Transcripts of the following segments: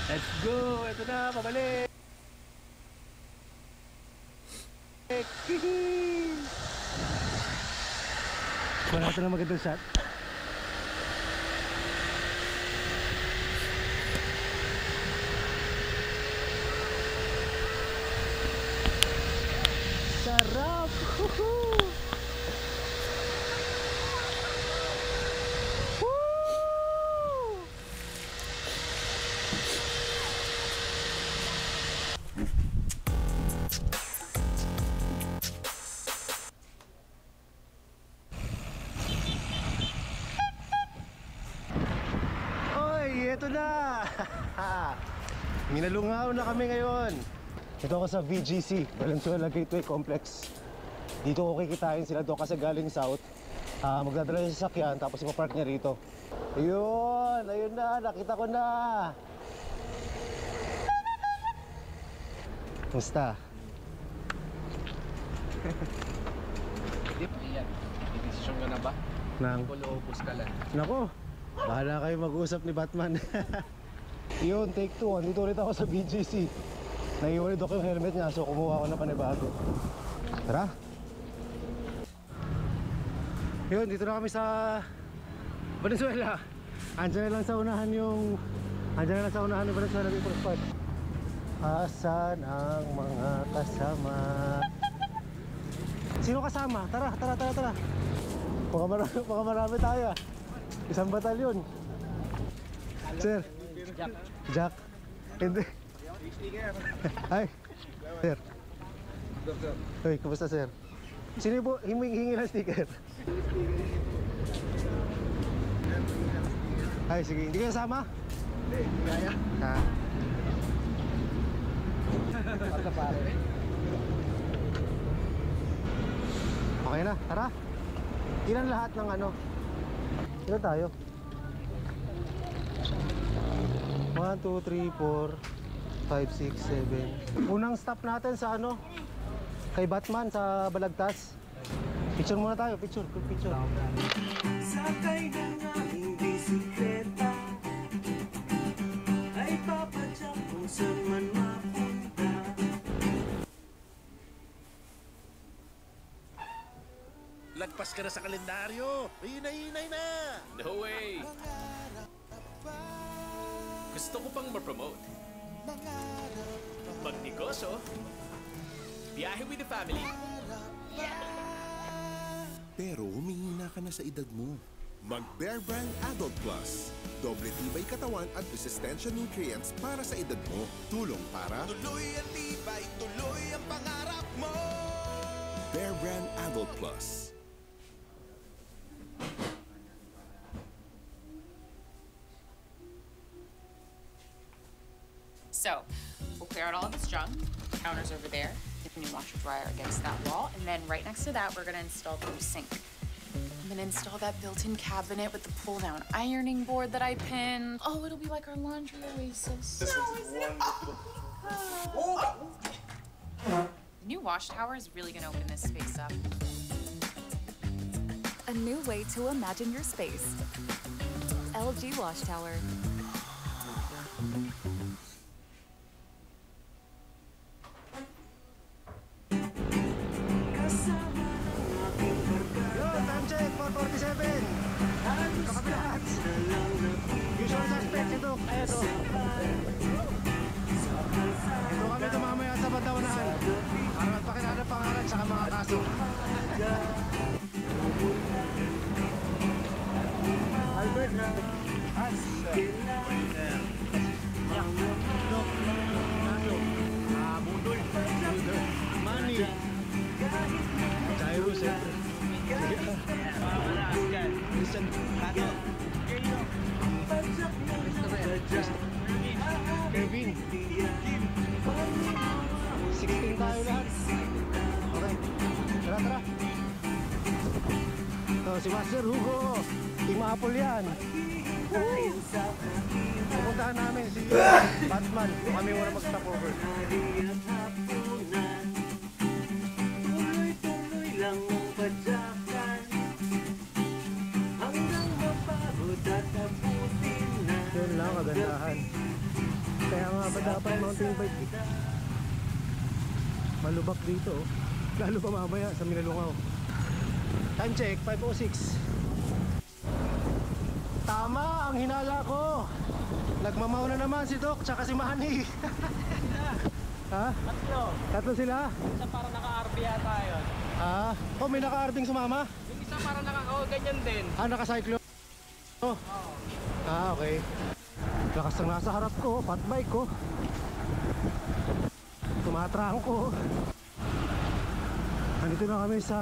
Let's go! Ito na, pabalik! Wala ito na magandang shot. Sarap! Woohoo! Ito na! Minalungaw na kami ngayon. Ito ako sa VGC, Valenzuela Gateway Complex. Dito ko kikitain sila doon kasi galing south. Magdadala niya sa sasakyan tapos ipapark niya rito. Ayun! Ayun na! Nakita ko na! Kumusta? Hindi pa yan. Idesisyon ka na ba? Nang? Polo-opus ka lang. Nako! Bahala kayo mag-usap ni Batman. Yun, take 2. Andito ulit ako sa BGC. Naiwan ako yung helmet niya, so kumuha ako na panibago. Tara! Yun, dito na kami sa Valenzuela. Andiyan na lang sa unahan yung Valenzuela People's Park. Asan ang mga kasama? Sino kasama? Tara! Baka marami tayo. Isang batalyon. Sir. Jack. Hindi. Ay. Sir. Hoy, kumusta sir? Sino po hingi ng sticker? Ay, sige. Hindi kayo sama? Hindi kaya. Ha? Basta pare. Okay na, tara. Ilan lahat ng ano? Ilan tayo? 1, 2, 3, 4, 5, 6, 7. Unang stop natin sa ano? Kay Batman sa Balagtas. Picture muna tayo, picture. Sakay ng aming bisikleta ay papadyak kung saan man mapunta. Lagpas ka na sa kalendaryo. Hinay na. No way! Gusto ko pang ma-promote. Magnegosyo. Biyahe with the family. Pero humihina ka na sa edad mo. Mag Bear Brand Adult Plus. Doble tibay katawan at resistensya nutrients para sa edad mo. Tulong para tuloy ang tibay, tuloy ang pangarap mo. Bear Brand Adult Plus. So, we'll clear out all of this junk. Counter's over there. The new washer dryer against that wall. And then right next to that, we're gonna install the new sink. I'm gonna install that built-in cabinet with the pull-down ironing board that I pinned. Oh, it'll be like our laundry oasis. This is wonderful. The new wash tower is really gonna open this space up. A new way to imagine your space. LG Wash Tower. Kasama ng aking Yo, time check, 4:47. Kakabilahat. Usual suspect ito. Ito. Ito kami mamaya sa Bataunahan. Para magpakilala pangalan tsaka mga kaso. Albert na. Budol. Manny. Jairus, siyempre. Christian Pato. Kevin. 16 tayo lahat. Okay. Tara. Ito, si Master Hugo. Team Apple yan. Pupuntahan namin si Batman. Kami muna mag-stop over. Tuloy-tuloy lang ang padyakan hanggang mapagod at abutin na. Yun lang kagandahan. Kaya mababada pa yung mountain bike. Malubak dito, oh. Lalo pa mamaya sa Minalungaw. Time check, 5:06. Tama ang hinala ko. Nagmamaw na naman si Doc tsaka si Manny. Ha? Tatlo sila? Isa parang naka-RB yata yun. Oh, may naka-arbing sumama? Yung isa parang ganyan din. Naka-cyclo. Oh. Okay. Lakas ng nasa harap ko, fat bike ko. Tumatrang ko. Andito na kami sa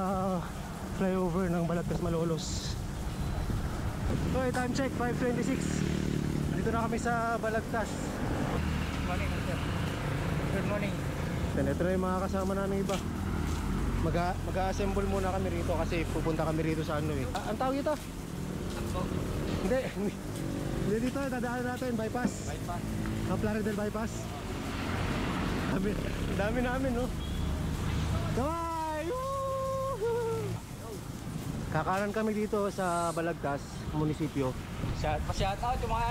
flyover ng Balagtas Malolos. Okay, time check, 5:26. Andito na kami sa Balagtas. Morning, sir. Good morning. Then ito na yung mga kasama namin iba. Mag-a-assemble muna kami rito kasi pupunta kami rito sa ano eh. Ang tawag ito? Hindi. Hindi dito, dadaan natin, bypass. Plaridel bypass. Dami namin, no? Kawai! Kakanan kami dito sa Balagtas, munisipyo. Pa-shoutout yung mga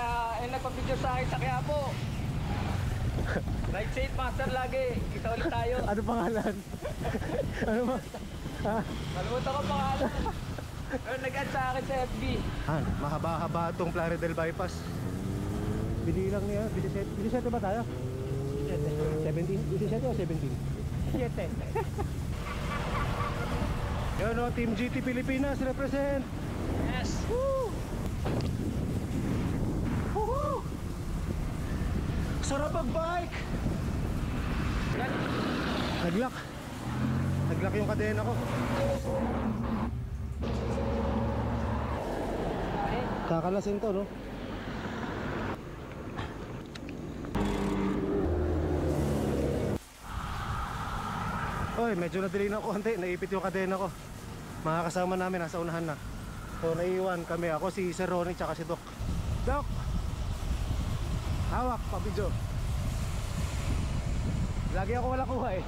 nagpa-picture sa akin sa Quiapo. Ride safe, master lagi. Kita ulit tayo. Ano pangalan? Ano ba? Maluto ko pangalan. Pero nag-add sa akin sa FB. Mahaba-haba itong Plaridel bypass. Binilang niya, 17 ba tayo? 17? 17 o 17? 7. Yun o, Team GT Pilipinas represent. Yes. Woo! Woohoo! Sarap mag-bike! Naglock yung kadena ko. Kakalasin to, no? Oy, medyo nadali na konti. Naipit yung kadena ko. Mga kasama namin nasa unahan na. So naiiwan kami. Ako si Sir Ronnie tsaka si Doc. Doc! Hawak, pabidyo. Lagi ako wala kuha eh.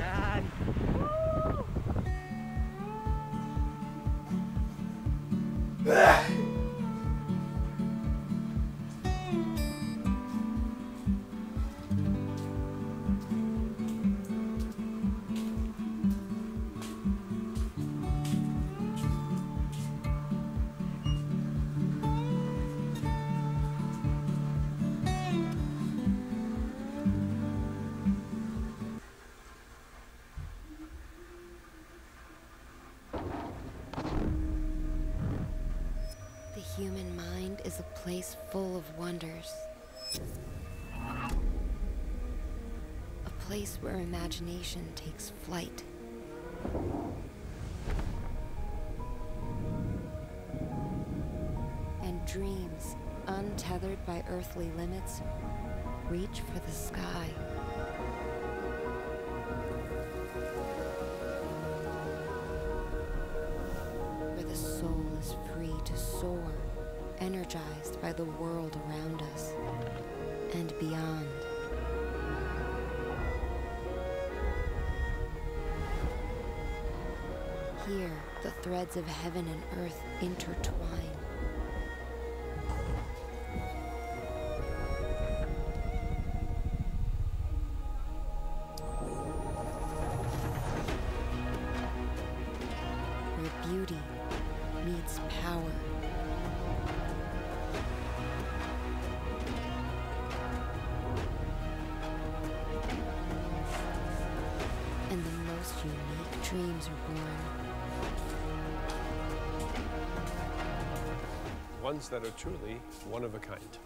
Yan. The human mind is a place full of wonders. A place where imagination takes flight. And dreams, untethered by earthly limits, reach for the sky. Where the soul is free to soar, energized by the world around us and beyond. Here, the threads of heaven and earth intertwine. Where beauty meets power. And the most unique dreams are born. Ones that are truly one of a kind.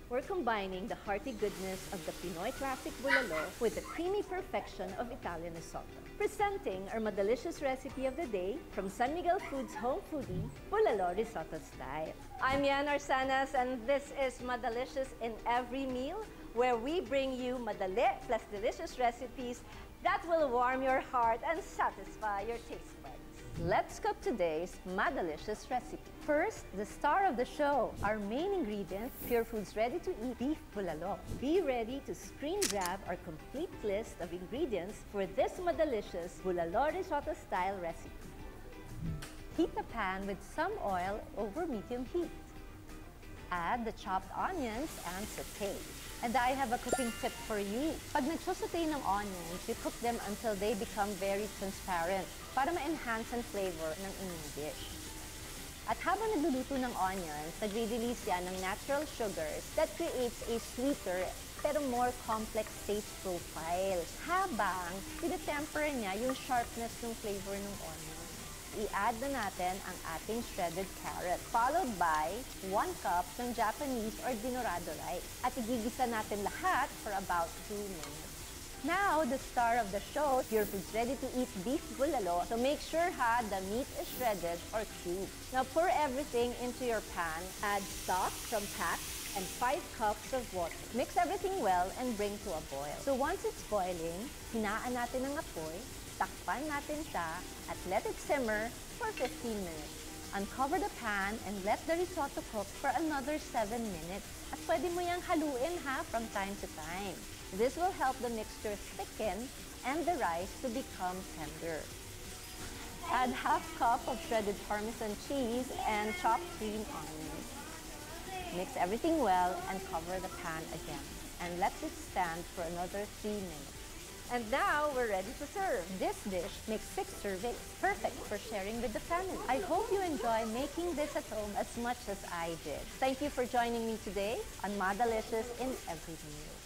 We're combining the hearty goodness of the Pinoy classic bulalo with the creamy perfection of Italian risotto. Presenting our madalicious recipe of the day from San Miguel Foods home foodie, bulalo risotto style. I'm Yan Arsanas, and this is Madalicious in Every Meal, where we bring you madali plus delicious recipes that will warm your heart and satisfy your taste buds. Let's cook today's Madalicious recipe. First, the star of the show, our main ingredient, Pure Foods ready-to-eat beef bulalo. Be ready to screen grab our complete list of ingredients for this Madalicious bulalo risotto style recipe. Heat the pan with some oil over medium heat. Add the chopped onions and saute. And I have a cooking tip for you. Pag nagsasaute ng onions, you cook them until they become very transparent para ma-enhance ang flavor ng inyong dish. At habang nagluluto ng onions, nagre-release yan ng natural sugars that creates a sweeter pero more complex taste profile. Habang pinatemper niya yung sharpness ng flavor ng onions, i-add na natin ang ating shredded carrot, followed by 1 cup ng Japanese or dinorado rice. At igigisa natin lahat for about 2 minutes. Now, the star of the show, Pure Foods ready-to-eat beef bulalo. So make sure the meat is shredded or cubed. Now pour everything into your pan. Add stock from packs and 5 cups of water. Mix everything well and bring to a boil. So once it's boiling, hinaan natin ang apoy, takpan natin siya, at let it simmer for 15 minutes. Uncover the pan and let the risotto cook for another 7 minutes. At pwede mo yang haluin from time to time. This will help the mixture thicken and the rice to become tender. Add half cup of shredded Parmesan cheese and chopped green onions. Mix everything well and cover the pan again. And let it stand for another 3 minutes. And now we're ready to serve. This dish makes 6 servings, perfect for sharing with the family. I hope you enjoy making this at home as much as I did. Thank you for joining me today on Madalicious in Every Meal.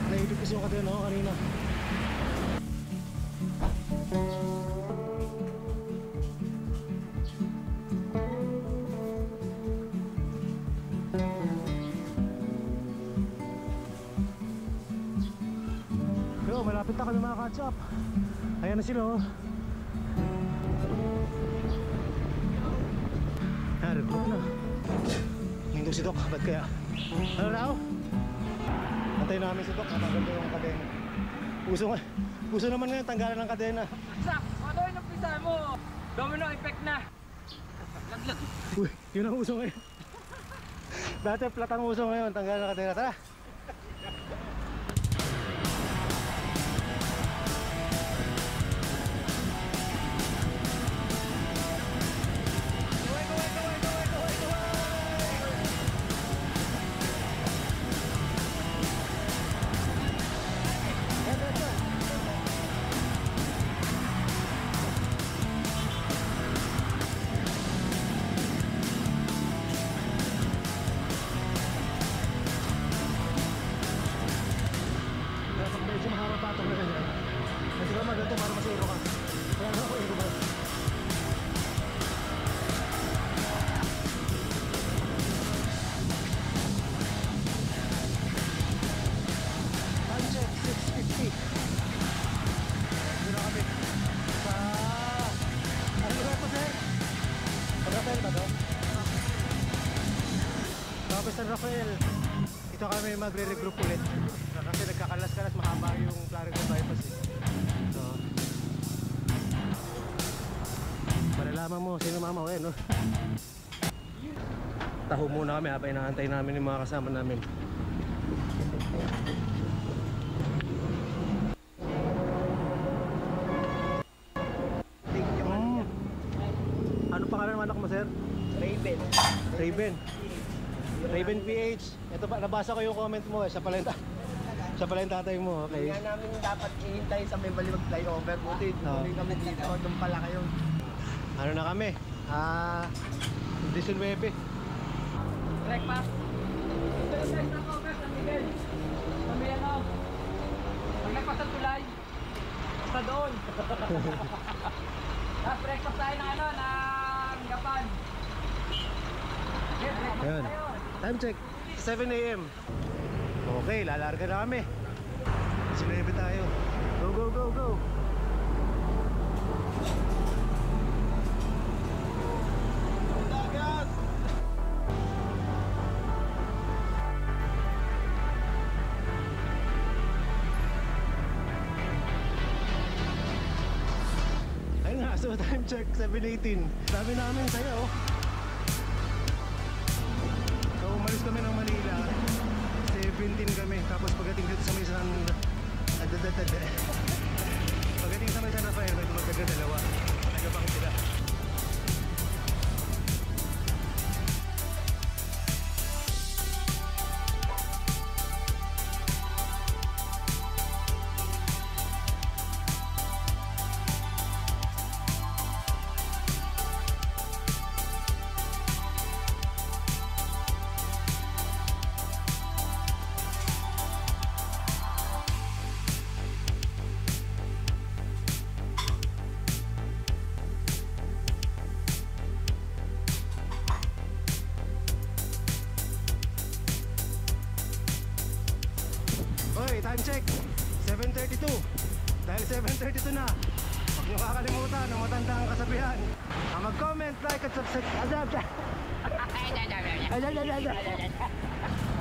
Naibig kasi yung kadena ko kanina. Yo, malapit na kami mga catch-up. Ayan na sila oh. Recruit na. Nindong si Doc, ba't kaya? Ano na ako? Antayin namin si Doc, natanggal ko yung kadena. Puso naman ngayon, tanggalan ng kadena. Sak! Ano yung napisa mo? Domino effect na! Laglag! Uy, yun ang uso ngayon. Dati flat ang uso ngayon, tanggalan ng kadena. Tara! San Rafael, ito kami magre-regroup ulit kasi nagkakalas-kalas, mahaba yung Florida bypass eh. So, malalaman mo sino mamawin no? Taho muna kami habang inaantay namin yung mga kasama namin. Ano pangalan ng anak mo, sir? Raven. Raven. Raven PH. Ito pa, nabasa ko yung comment mo, siya pala Siya pala yung tatay mo, okay. Hindi nga namin dapat ihintay sa may baliwag flyover. Buti, hindi kami dito. Doon pala kayo. Ano na kami? 19. Breakfast. Ito yung guys na cover sa Miguel. Sa may ano. Pag nagpasa tulay. Basta doon. Tapos breakfast tayo ng ano, ng Gapan. Okay, breakfast Ayan. tayo. Time check, 7 AM. Okay, lalarga na kami. 19 tayo. Go, go, go, go. Ayun nga, so time check, 7:18. Sabi namin sa'yo, oh. So umalis kami ng Manila, 17 kami. Tapos pagdating dito sa may pagdating sa may San Rafael, may magkagdalawa. Nagabang sila. Okay, time check, 7:32. Dahil 7:32 na, huwag nyo kakalimutan ang matandang kasabihan. Mag-comment, like at subscribe.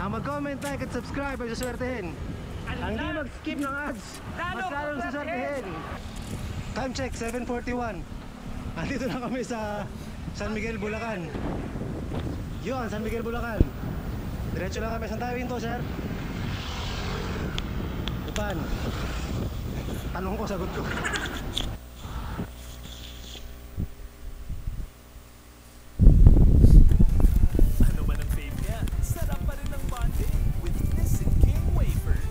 Mag-comment, like at subscribe ay suswertehin. Ang di mag-skip ng ads, mas lalong suswertehin. Time check, 7:41. Andito na kami sa San Miguel, Bulacan. Yun, San Miguel, Bulacan. Diretso lang kami. Saan tayo hinto, sir? Ipan. Tanong ko, sagot ko. Ano man ang fave niya, sarap pa rin ang bonding with Nissin King Wafer.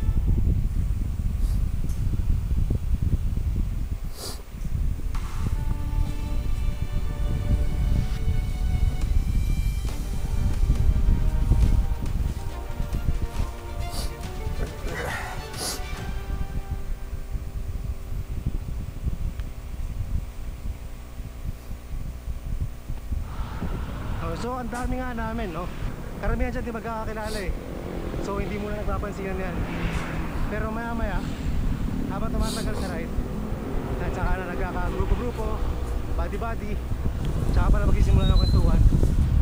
So ang dami nga namin, no? Karamihan dyan di magkakakilala eh. So hindi mo na nagpapansinan yan. Pero maya maya, habang tumatagal sa ride, at saka na nagkakagrupo-grupo, body-body, tsaka pala magsisimula ng kwentuhan.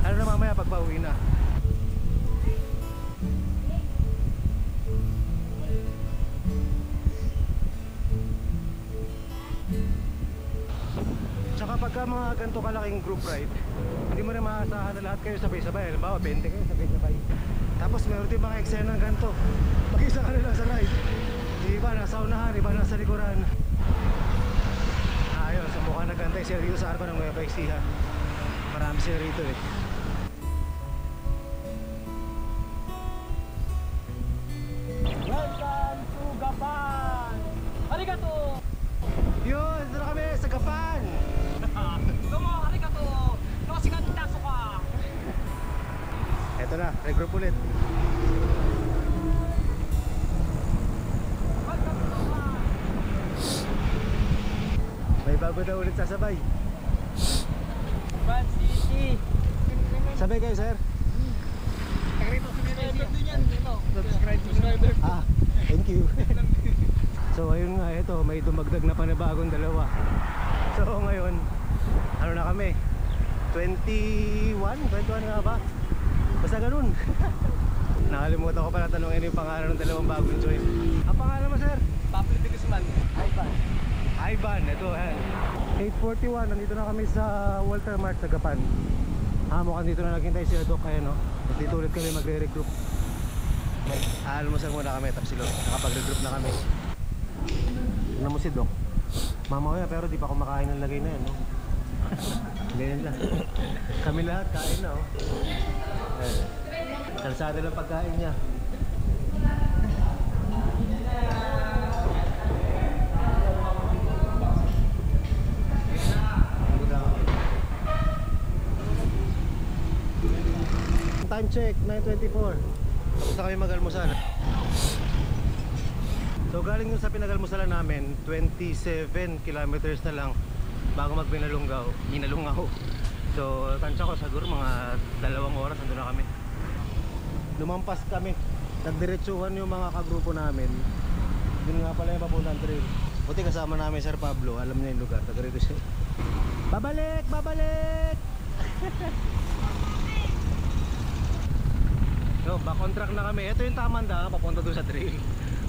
Lalo na mamaya pag pauwi na. Tsaka pagka mga ganito kalaking group ride, hindi mo rin maasahan na lahat kayo sabay-sabay. Halimbawa 20 kayo sabay-sabay. Tapos meron din mga eksena ng ganito, mag-isa ka na lang sa ride. Iba nasa unahan, iba nasa likuran. Ayun, so mukhang nagantay sila dito sa arko ng Nueva Ecija. Marami sila rito eh. Welcome to Gapan! Arigato! Yun, dito na kami sa Gapan! Domo, arigato! Noshiganta suka! Eto na, regroup ulit. Welcome to Gapan! May bago daw ulit sasabay. Gapan City! Sabay kayo, sir. Subscriber. Ah, thank you. So ayun nga, ito may dumagdag na panibagong dalawa. So ngayon, ano na kami? 21 nga ba? Basta ganun. Nakalimutan ko pala tanongin yung pangalan ng dalawang bagong join. Ang pangalan mo, sir? Pablo de Guzman. Ivan. Ivan, ito yan. 8:41, nandito na kami sa Walter Mart sa Gapan. Mukhang dito na naghintay si Doc, kaya no? Dito ulit kami magre-regroup. Almusal muna kami, tapos sila nakapag-regroup na kami. Tignan mo si Doc. Mama ko yan, pero di pa kumakain ng lagay na yan, no? Ganyan lang. Kami lahat kain na, oh. Kalsada lang pagkain niya. time check, 9:24. Tapos na kami mag-almusal. So galing dun sa pinag-almusalan namin, 27 kilometers na lang bago mag-Binalungaw. So tansya ko siguro mga 2 oras nandun na kami. Lumampas kami, nagdiretsuhan yung mga kagrupo namin. Yun nga pala yung papuntang trail. Buti kasama namin Sir Pablo, alam niya yung lugar, taga rito siya. Babalik! Babalik! So, back on track na kami. Ito yung tamang daan papunta doon sa trail.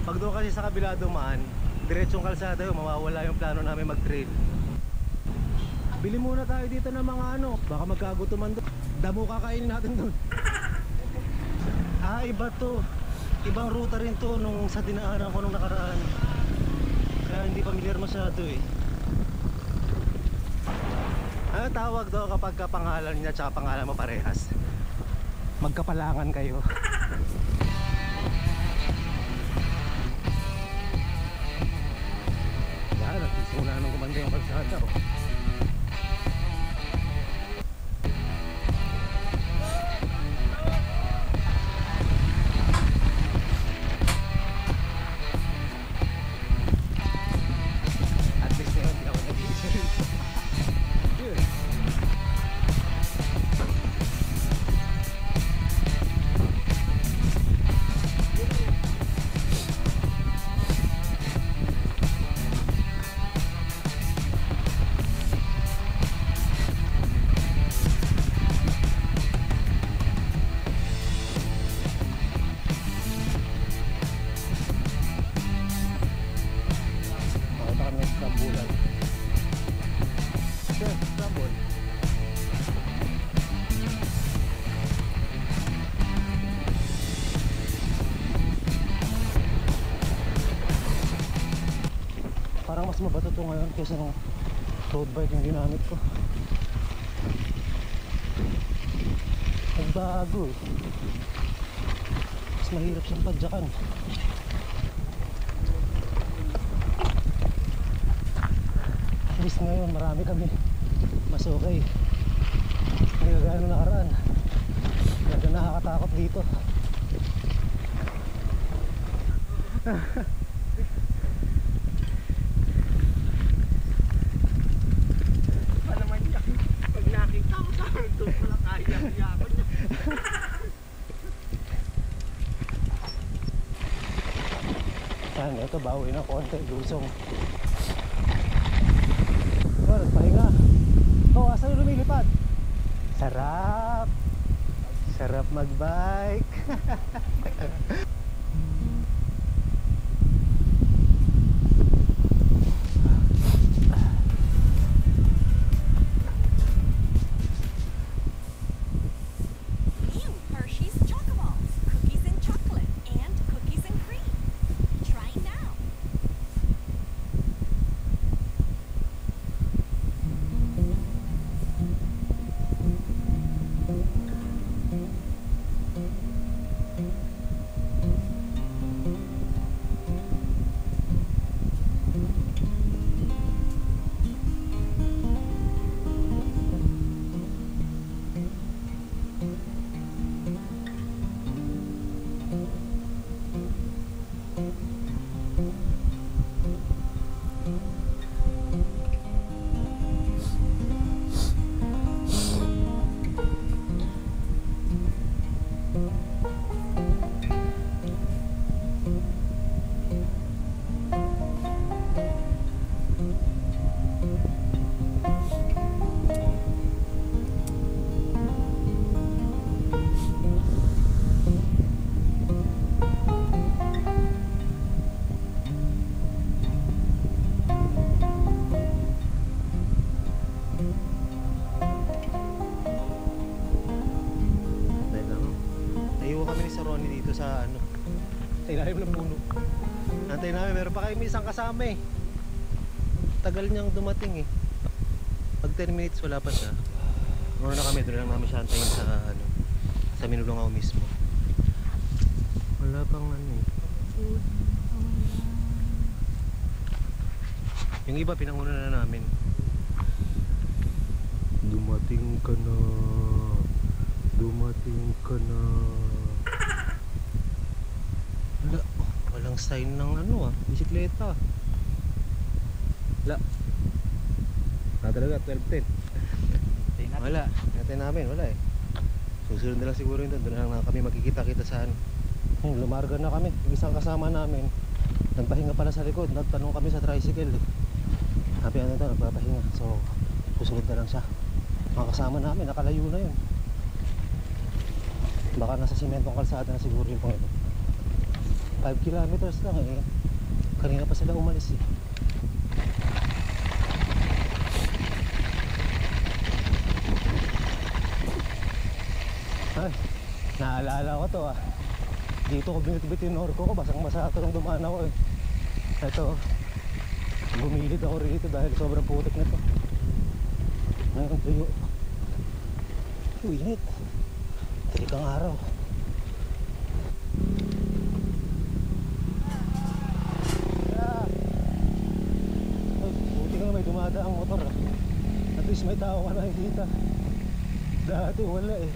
Pag doon kasi sa kabila dumaan, diretsong kalsada yun, mawawala yung plano namin mag-trail. Bili muna tayo dito ng mga ano, baka magkagutuman doon. Damo kakainin natin doon. Iba to. Ibang ruta rin to nung sa dinaanan ko nung nakaraan. Kaya hindi familiar masyado eh. Ano tawag doon kapag pangalan niya tsaka pangalan mo parehas? Magkapalangan kayo. Yan, nagsisimula nung kumanda yung kalsada ko. At least ngayon di ako nag-iisip. Yun. Parang mas mabato to ngayon kaysa nung road bike yung ginamit ko. Nagbago eh. Mas mahirap siyang padyakan. At least ngayon marami kami. Mas okay. Hindi ka gano'n nakaraan. Talaga nakakatakot dito. Yan, ito bawi na konti, lusong. Oh, nagpahinga. Oh, asan yung lumilipad? Sarap! Sarap magbike! Sa ano, sa ilalim ng puno. Antay namin, meron pa kayo may isang kasama eh. Tagal niyang dumating eh. Pag 10 minutes wala pa siya. Muna na kami, doon lang namin siya antayin sa ano, sa Binalungaw mismo. Wala pang ano eh. Yung iba pinanguna na namin. Dumating ka na. Dumating ka na. Wala, walang sign ng ano bisikleta. Wala. Talaga 12:10. Wala, natin namin, wala eh. Susunod na lang siguro yun doon na lang kami magkikita-kita sa ano. Lumarga na kami, yung isang kasama namin nagpahinga pala sa likod, nagtanong kami sa tricycle eh. Sabi ano daw, nagpapahinga. So, susunod na lang siya. Mga kasama namin, nakalayo na yun. Baka nasa simentong kalsada na siguro yung pang ito. 5 kilometers lang eh. Kanina pa sila umalis eh. Ay, naalala ko to Dito ko binitbit yung norco ko, basang-basa ito nung dumaan ako eh. Ito, bumilid ako rito dahil sobrang putik na to. Mayroong tuyo. Init. Tilikang araw. Buti nga may dumadaang motor At least may tao ka nakikita. Dati wala eh.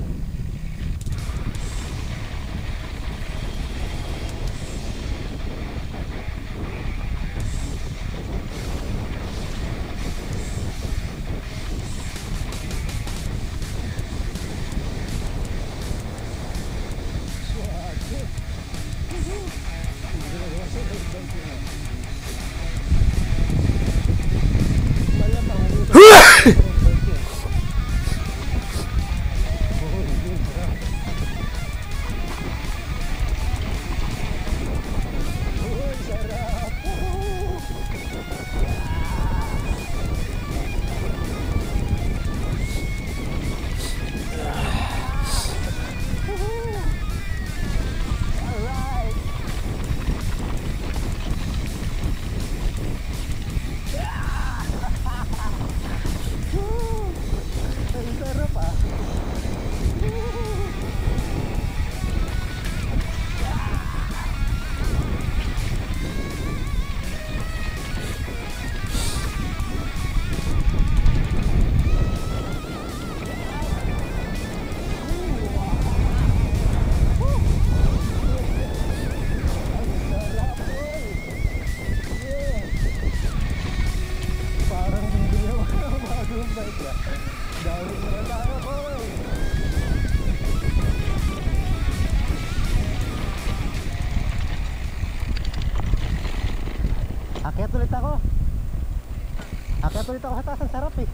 Akyat ulit ako sa taas, ang sarap eh.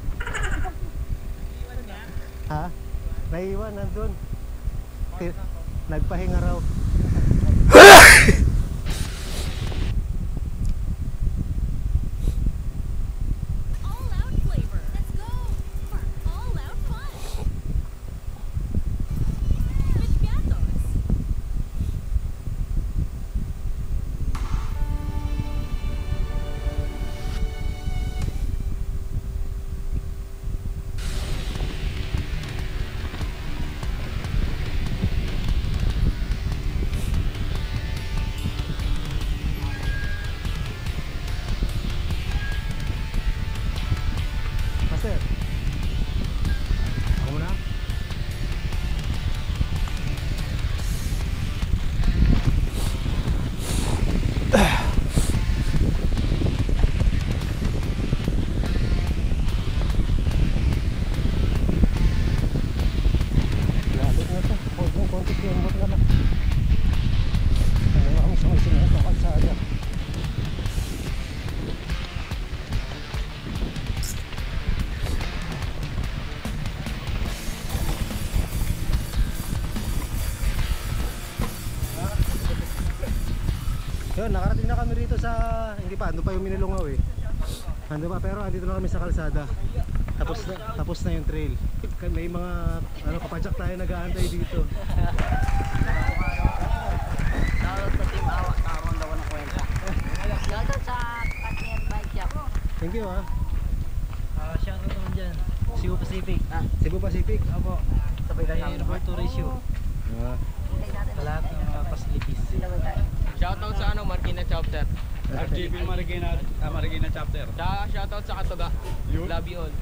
Ha? Naiwan, nandun. Nagpahinga raw. Yun, nakarating na kami rito sa, hindi pa, ando pa yung Minilungaw eh. Ando pa, pero andito na kami sa kalsada. Tapos na yung trail. May mga kapadyak tayo nag-aantay dito. Shoutout sa Team Awak, karoon daw ng kwenta. Shoutout sa Katnian Bike Shop. Thank you Shoutout naman dyan, Cebu Pacific. Cebu Pacific? Opo. Sabay tayo Roberto Ratio. Sa lahat ng facilities. Shoutout sa Marikina chapter. RGP Marikina chapter. Shoutout sa Katoga. Love you all.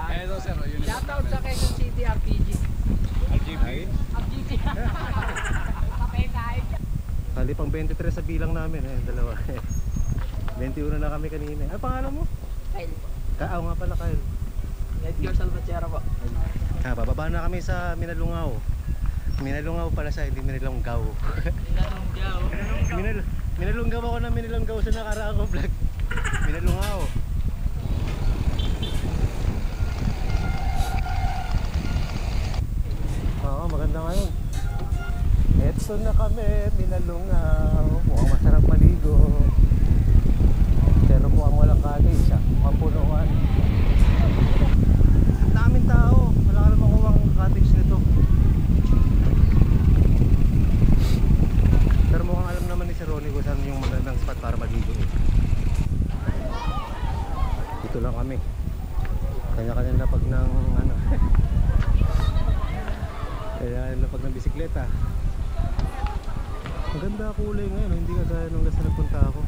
Eto sir, Shoutout sa Quezon City RPG. Ay. Kali pang 23 sa bilang namin eh, dalawa. 21 na kami kanina. Ano pangalan mo? Kyle po. Oo nga pala, Kyle. Edgar Salvatierra po. Bababa na kami sa Minalungaw. Minalungaw pala siya, hindi Minalunggaw. Minalunggaw ako na Minalunggaw sa nakaraang ko vlog. Minalungaw. Oo, maganda ngayon. Eto na kami, Minalungaw. Mukhang masarap maligo. Pero mukhang walang cottage siya. Mukhang punuan. Ang daming tao. Wala ka naman kuwang cottage nito. Pero mukhang alam naman ni si Ronnie kung saan yung magandang spot para maligo. Dito lang kami. Kanya-kanya lapag ng ano. Kanya-kanya lapag ng bisikleta. Ang ganda kulay ngayon, hindi kagaya nung last na nagpunta ako.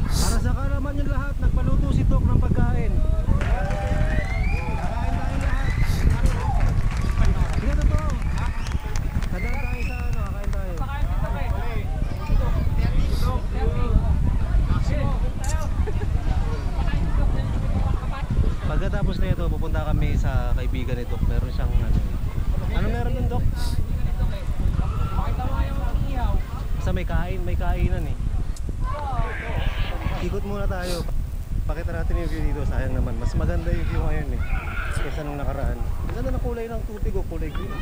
Para sa kalaman yung lahat, nagpaluto si Tok ng pagkain. Kakain tayo lahat. Hindi na to. Kadaan tayo sa ano, kakain tayo. Pagkatapos na ito, pupunta kami sa kaibigan ni Tok. Meron siyang ano meron dun, Dok? Sa may kainan eh. Ikot muna tayo. Pakita natin yung view dito. Sayang naman. Mas maganda yung view ngayon eh. Kaysa nung nakaraan. Maganda na kulay ng tubig o kulay green.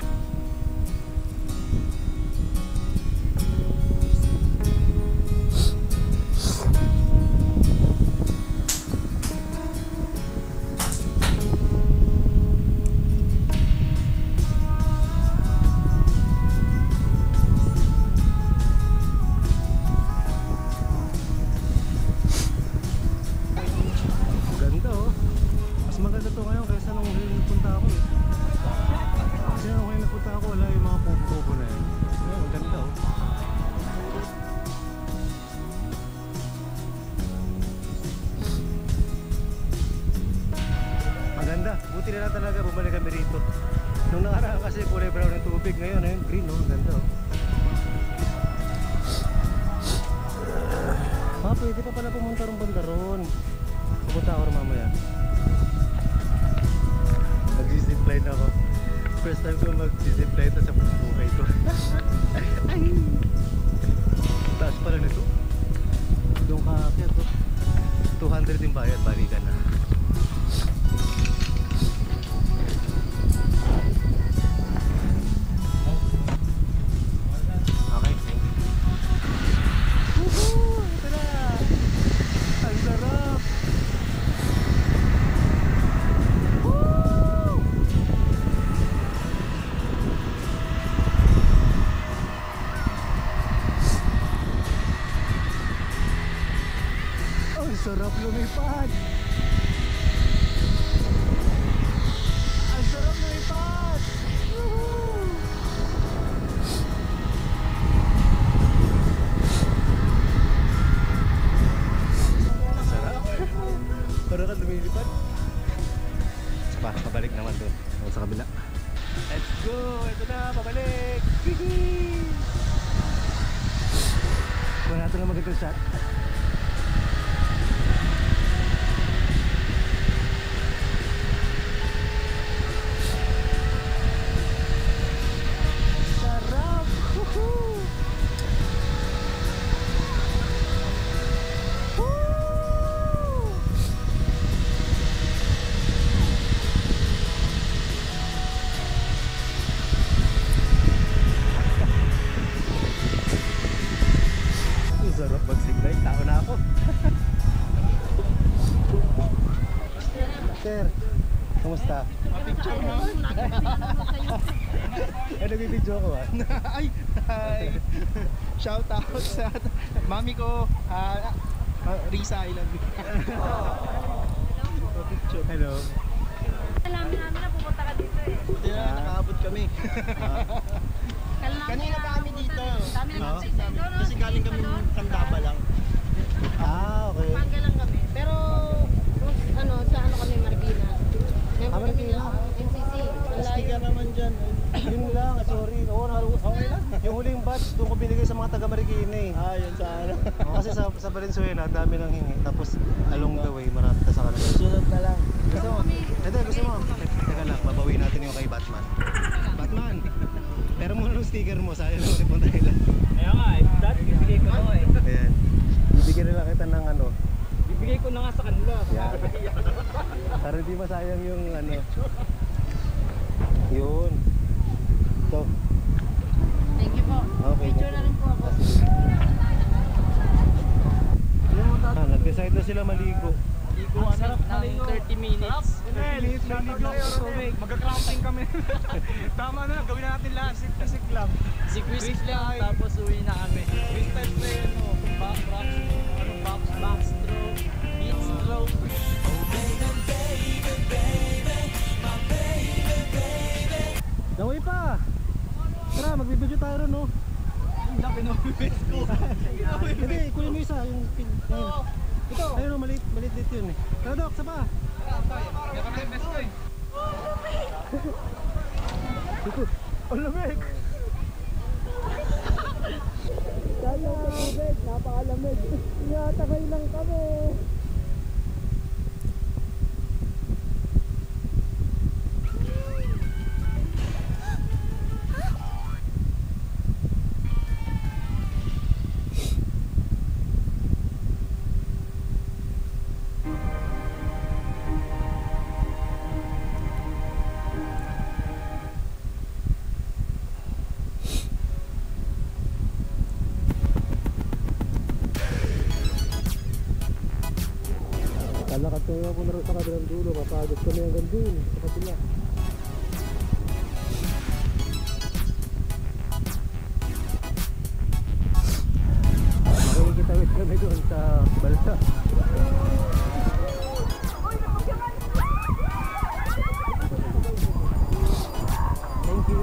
Buti na lang talaga bumalik kami rito. Nung nakaraan kasi kulay brown ng tubig, ngayon ayun green, no? Ganda oh. Pwede pa pala pumunta rin banda ron. Pupunta ako rin mamaya. Mag-zipline ako. First time ko mag-zipline ito sa buhay ko. Ay! Taas pala nito. Doon kaakyat to. 200 yung bayad, balikan na. Sarap lumipad. Ang sarap lumipad. Ang sarap. Parang ka lumilipad. Sapa, pabalik naman doon. Sa kabila. Let's go! Ito na, pabalik! Kuha natin na magandang shot. Sir, kumusta? Picture mo. Nagbibidyo ko ah. Ay, shout out sa mami ko, Risa, I love you. Hello. Alam namin na pupunta ka dito eh. Buti na, nakaabot kami. Kanina pa kami dito. Kasi galing kami Kandaba lang. Okay. Pangga lang kami. Pero, sa ano kami, Marikina. Member kami ng NCC taga Marikina eh. Ah, yun sa ano. Kasi sa Valenzuela, ang dami nang hingi. Tapos along the way, marami sa kanila. Sunod na lang. Gusto mo? Hindi, gusto mo? Teka lang, babawi natin yung kay Batman. Batman! Pero muna yung sticker mo, sayang lang si Puntahila. Kaya nga, dati bibigay ko na eh. Ayan. Bibigyan nila kita ng ano. Bibigay ko na nga sa kanila. Yan. Para di masayang yung ano. Yun. Ito. Thank you po. Okay. Picture na rin po ako. Nag-decide na sila maligo. Ang sarap ng 30 minutes. Magka-crouching kami. Tama na, gawin na natin lahat. Sik lang. Sikwisik lang, tapos uwi na kami. Freestyle play, ano, Backstroke, beat stroke. Naway pa! Tara, magbibidyo tayo ron, no? Ang laki ng best ko. Hindi, kunin mo isa, yung pin. Ito! Ayun, maliit yun eh. Tara, Dok, saba! Yan kami best ko eh. Ang lamig! Kaya tubig, napakalamig. Inatakay lang kami. Kalakad kayo ako na rin sa kabilang dulo, mapagod kami hanggang dun, sa kabila. Makikitawid kami doon sa balsa. Thank you.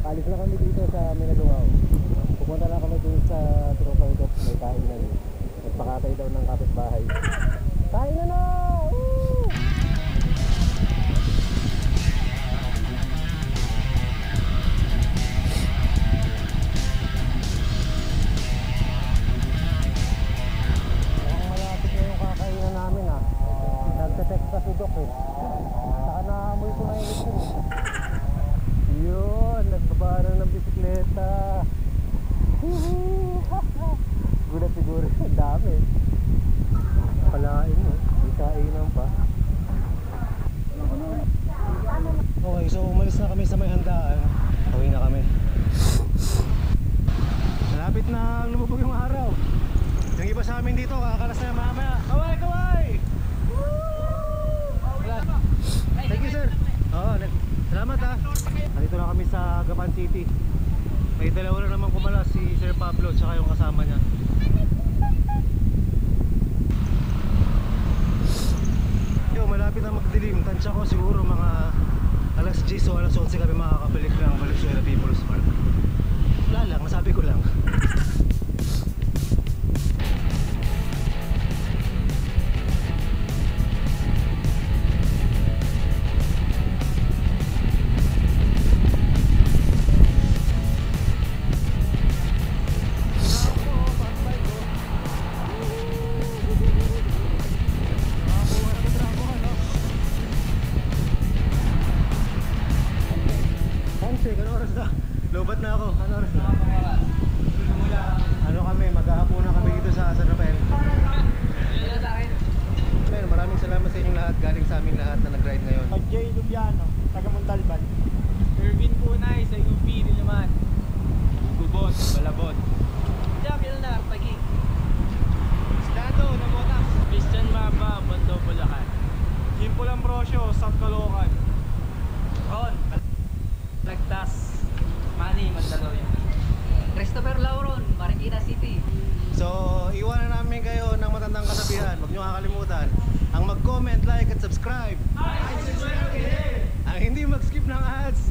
Alis na kami dito sa Minalungaw. Pupunta na kami dun sa tropa ito. May kainan eh. Nagpakatay daw ng kapitbahay. Kain na! Woo! Mukhang malapit na yung kakainan namin ah. Nagte-text pa si Doc eh. Saka naamoy ko na yung ito. Yun, nagbabara ng bisikleta. Gulat siguro, ang dami. Palain mo, may kainan pa. Okay, so umalis na kami sa may handaan. Uwi na kami. Malapit na lumubog yung araw. Yung iba sa amin dito, kakalas na mamaya. Kaway, kaway! Thank you, sir. Salamat ha. Nandito na kami sa Gapan City. May dalawa na naman kumalas, si Sir Pablo at yung kasama niya. Yo, malapit na magdilim. Tansya ko siguro mga alas 10 o alas 11 kami makakabalik ng Valenzuela People's Park. Wala lang, nasabi ko lang. Lobat na ako. Ano oras na? Ano kami, maghahapunan kami dito sa San Rafael. Pero maraming salamat sa inyong lahat. Galing sa amin lahat na nag-ride ngayon. Jay Lubiano, taga Montalban. Irvin Punay sa UP din naman. Gubot, Balabot. Diyan, yun na, pagi. Estado, Nabotas. Christian Mapa, Bando, Bulacan. Jimpo Lambrosio, South Caloocan. Rodas, Manny, Mandaluyong. Christopher Lauron, Marikina City. So, iwanan namin kayo ng matandang kasabihan. Huwag nyo kakalimutan. Ang mag-comment, like, at subscribe. Ang hindi mag-skip ng ads.